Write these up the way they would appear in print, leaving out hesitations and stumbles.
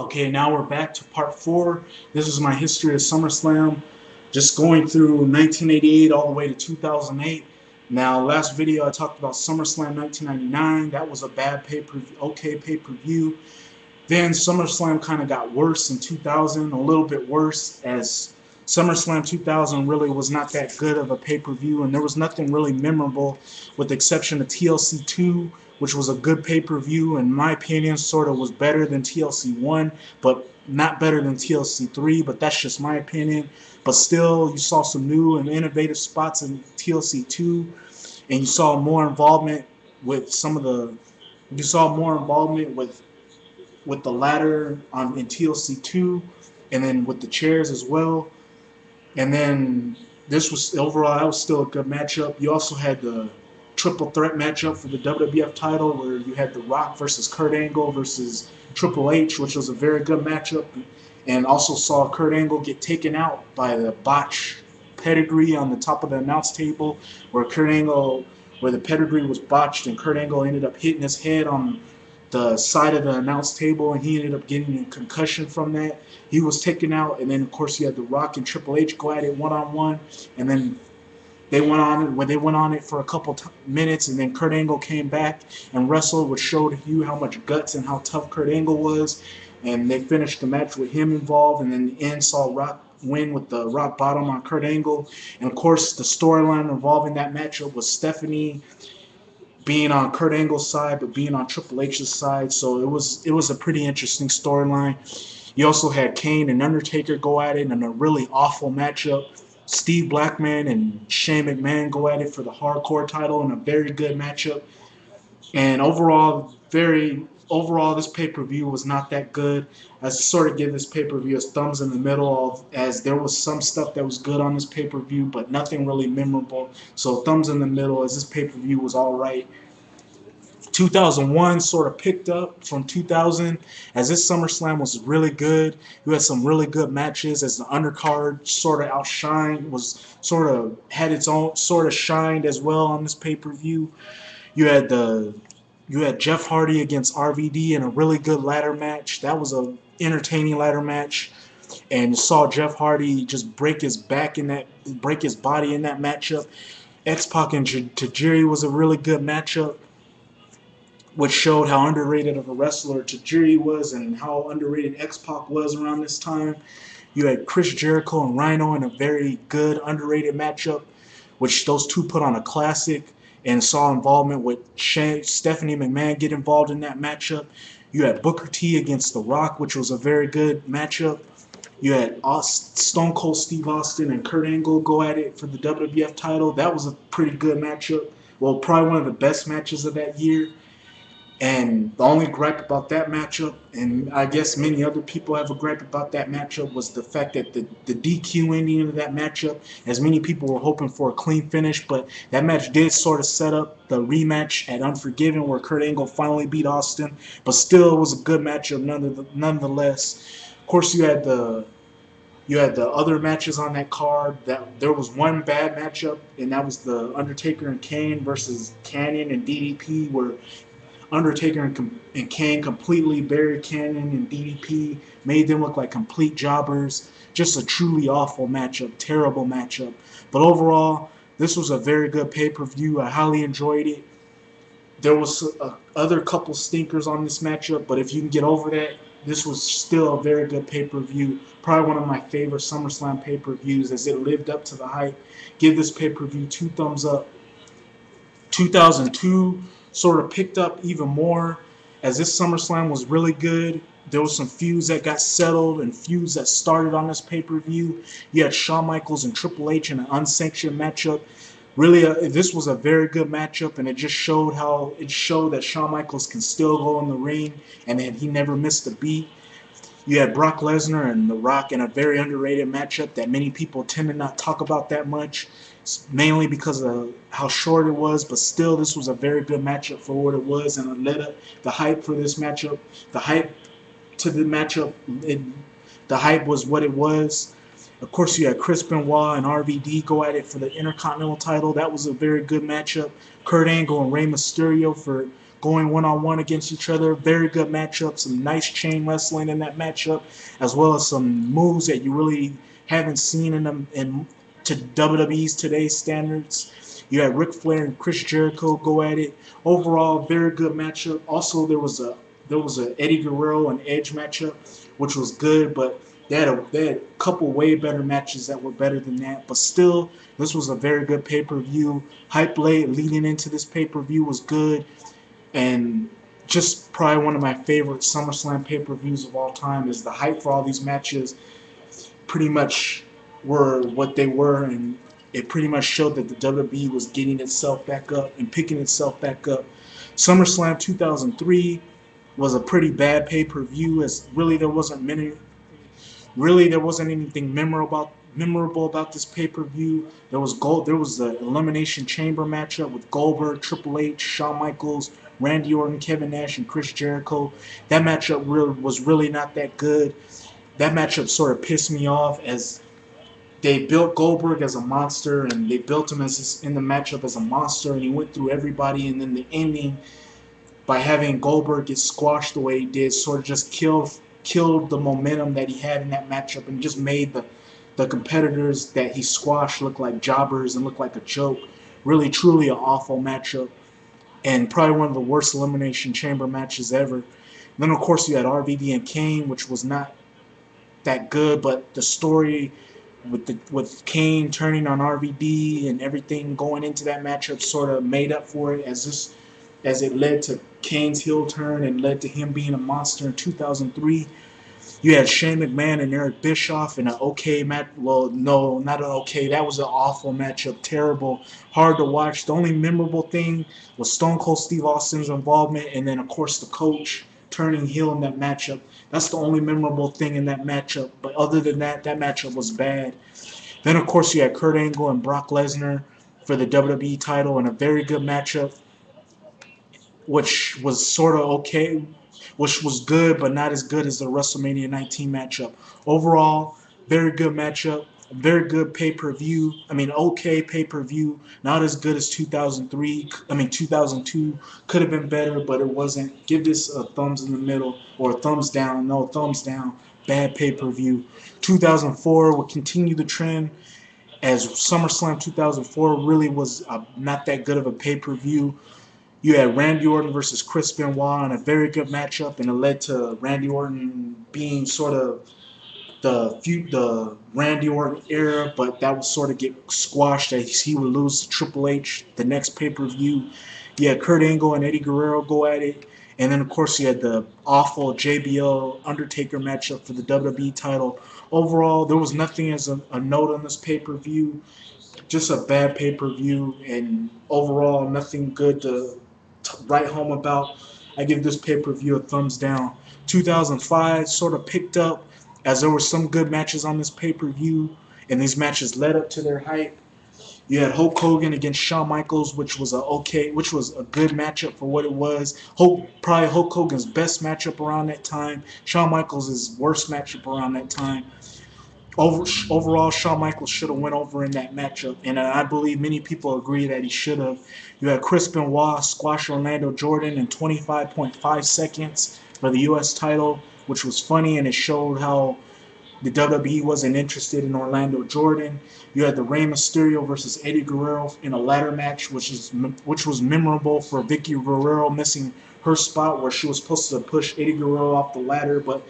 Okay, now we're back to part 4. This is my history of SummerSlam, just going through 1988 all the way to 2008. Now, last video I talked about SummerSlam 1999. That was a bad pay-per-view, okay pay-per-view. Then SummerSlam kind of got worse in 2000, a little bit worse, as SummerSlam 2000 really was not that good of a pay-per-view, and there was nothing really memorable with the exception of TLC 2, which was a good pay-per-view. In my opinion, sort of was better than TLC 1, but not better than TLC 3, but that's just my opinion. But still, you saw some new and innovative spots in TLC 2, and you saw more involvement with some of the, you saw more involvement with the ladder on in TLC 2, and then with the chairs as well. And then this was overall, that was still a good matchup. You also had the triple threat matchup for the WWF title, where you had The Rock versus Kurt Angle versus Triple H, which was a very good matchup, and also saw Kurt Angle get taken out by the botch pedigree on the top of the announce table, where where the pedigree was botched, and Kurt Angle ended up hitting his head on the side of the announce table, and he ended up getting a concussion from that. He was taken out, and then of course you had The Rock and Triple H go at it one-on-one, and then they went on it for a couple minutes, and then Kurt Angle came back and wrestled, which showed you how much guts and how tough Kurt Angle was. And they finished the match with him involved, and then the end saw Rock win with the rock bottom on Kurt Angle. And of course, the storyline involving that matchup was Stephanie being on Kurt Angle's side, but being on Triple H's side. So it was a pretty interesting storyline. You also had Kane and Undertaker go at it in a really awful matchup. Steve Blackman and Shane McMahon go at it for the hardcore title in a very good matchup. And overall, this pay-per-view was not that good. I sort of give this pay-per-view a thumbs in the middle, as there was some stuff that was good on this pay-per-view, but nothing really memorable. So thumbs in the middle, as this pay-per-view was all right. 2001 sort of picked up from 2000, as this SummerSlam was really good. You had some really good matches, as the undercard sort of had its own sort of shined as well on this pay-per-view. You had Jeff Hardy against RVD in a really good ladder match. That was an entertaining ladder match, and you saw Jeff Hardy just break his body in that matchup. X-Pac and Tajiri was a really good matchup, which showed how underrated of a wrestler Tajiri was and how underrated X-Pac was around this time. You had Chris Jericho and Rhino in a very good underrated matchup, which those two put on a classic, and saw involvement with Stephanie McMahon get involved in that matchup. You had Booker T against The Rock, which was a very good matchup. You had Stone Cold Steve Austin and Kurt Angle go at it for the WWF title. That was a pretty good matchup. Well, probably one of the best matches of that year. And the only gripe about that matchup, and I guess many other people have a gripe about that matchup, was the fact that the DQ ending of that matchup, as many people were hoping for a clean finish, but that match did sort of set up the rematch at Unforgiven, where Kurt Angle finally beat Austin, but still it was a good matchup nonetheless. Of course, you had the other matches on that card. That there was one bad matchup, and that was the Undertaker and Kane versus Canyon and DDP, where Undertaker and Kane completely buried Canyon and DDP, made them look like complete jobbers. Just a truly awful matchup, terrible matchup. But overall, this was a very good pay-per-view. I highly enjoyed it. There was other couple stinkers on this matchup, but if you can get over that, this was still a very good pay-per-view. Probably one of my favorite SummerSlam pay-per-views, as it lived up to the hype. Give this pay-per-view 2 thumbs up. 2002 sort of picked up even more, as this SummerSlam was really good. There was some feuds that got settled and feuds that started on this pay-per-view. You had Shawn Michaels and Triple H in an unsanctioned matchup. Really, this was a very good matchup, and it just showed that Shawn Michaels can still go in the ring, and that he never missed a beat. You had Brock Lesnar and The Rock in a very underrated matchup that many people tend to not talk about that much, mainly because of how short it was, but still this was a very good matchup for what it was, and it led up the hype for this matchup. The hype was what it was. Of course, you had Chris Benoit and RVD go at it for the Intercontinental title. That was a very good matchup. Kurt Angle and Rey Mysterio for going one-on-one against each other. Very good matchup. Some nice chain wrestling in that matchup, as well as some moves that you really haven't seen in them in to WWE's today's standards. You had Ric Flair and Chris Jericho go at it. Overall, very good matchup. Also, there was a Eddie Guerrero and Edge matchup, which was good, but they had a couple way better matches that were better than that. But still, this was a very good pay-per-view. Hype late leading into this pay-per-view was good, and just probably one of my favorite SummerSlam pay-per-views of all time. Is the hype for all these matches pretty much were what they were, and it pretty much showed that the WWE was getting itself back up and picking itself back up. SummerSlam 2003 was a pretty bad pay-per-view, as there wasn't anything memorable about this pay-per-view. There was the Elimination Chamber matchup with Goldberg, Triple H, Shawn Michaels, Randy Orton, Kevin Nash, and Chris Jericho. That matchup was really not that good. That matchup sort of pissed me off, as they built Goldberg as a monster, and they built him in the matchup as a monster, and he went through everybody, and then the ending, by having Goldberg get squashed the way he did, sort of just killed the momentum that he had in that matchup, and just made the competitors that he squashed look like jobbers and look like a joke. Really, truly an awful matchup, and probably one of the worst Elimination Chamber matches ever. Then, of course, you had RVD and Kane, which was not that good, but the story with Kane turning on RVD and everything going into that matchup sort of made up for it, as it led to Kane's heel turn and led to him being a monster in 2003. You had Shane McMahon and Eric Bischoff in an okay match. Well, no, not an okay. That was an awful matchup. Terrible. Hard to watch. The only memorable thing was Stone Cold Steve Austin's involvement, and then, of course, the coach turning heel in that matchup. That's the only memorable thing in that matchup. But other than that, that matchup was bad. Then, of course, you had Kurt Angle and Brock Lesnar for the WWE title in a very good matchup, which was sort of okay, which was good, but not as good as the WrestleMania 19 matchup. Overall, very good matchup, very good pay-per-view. I mean, okay pay-per-view, not as good as 2003. 2002 could have been better, but it wasn't. Give this a thumbs in the middle, or a thumbs down. No, thumbs down. Bad pay-per-view. 2004 will continue the trend, as SummerSlam 2004 really was not that good of a pay-per-view. You had Randy Orton versus Chris Benoit in a very good matchup, and it led to Randy Orton being sort of the Randy Orton era, but that would sort of get squashed as he would lose to Triple H the next pay-per-view. You had Kurt Angle and Eddie Guerrero go at it, and then, of course, you had the awful JBL Undertaker matchup for the WWE title. Overall, there was nothing as a note on this pay-per-view. Just a bad pay-per-view, and overall, nothing good to write home about. I give this pay-per-view a thumbs down. 2005 sort of picked up, as there were some good matches on this pay-per-view, and these matches led up to their hype. You had Hulk Hogan against Shawn Michaels, which was a good matchup for what it was. Probably Hulk Hogan's best matchup around that time. Shawn Michaels' worst matchup around that time. Overall, Shawn Michaels should have went over in that matchup, and I believe many people agree that he should have. You had Chris Benoit squash Orlando Jordan in 25.5 seconds for the U.S. title, which was funny, and it showed how the WWE wasn't interested in Orlando Jordan. You had the Rey Mysterio versus Eddie Guerrero in a ladder match, which was memorable for Vicky Guerrero missing her spot where she was supposed to push Eddie Guerrero off the ladder, but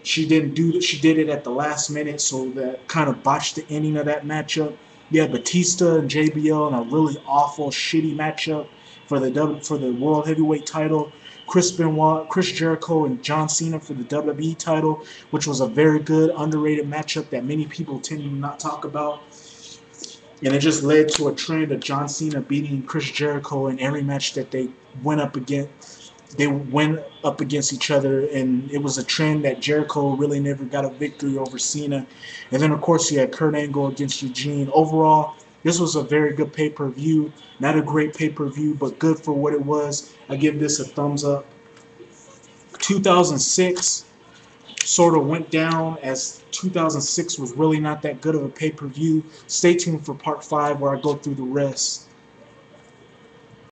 she didn't do that. She did it at the last minute, so that kind of botched the ending of that matchup. You had Batista and JBL in a really awful, shitty matchup for the World Heavyweight title. Chris Benoit, Chris Jericho, and John Cena for the WWE title, which was a very good, underrated matchup that many people tend to not talk about. And it just led to a trend of John Cena beating Chris Jericho in every match that they went up against. They went up against each other, and it was a trend that Jericho really never got a victory over Cena. And then, of course, you had Kurt Angle against Eugene. Overall, this was a very good pay-per-view. Not a great pay-per-view, but good for what it was. I give this a thumbs up. 2006 sort of went down, as 2006 was really not that good of a pay-per-view. Stay tuned for part 5 where I go through the rest.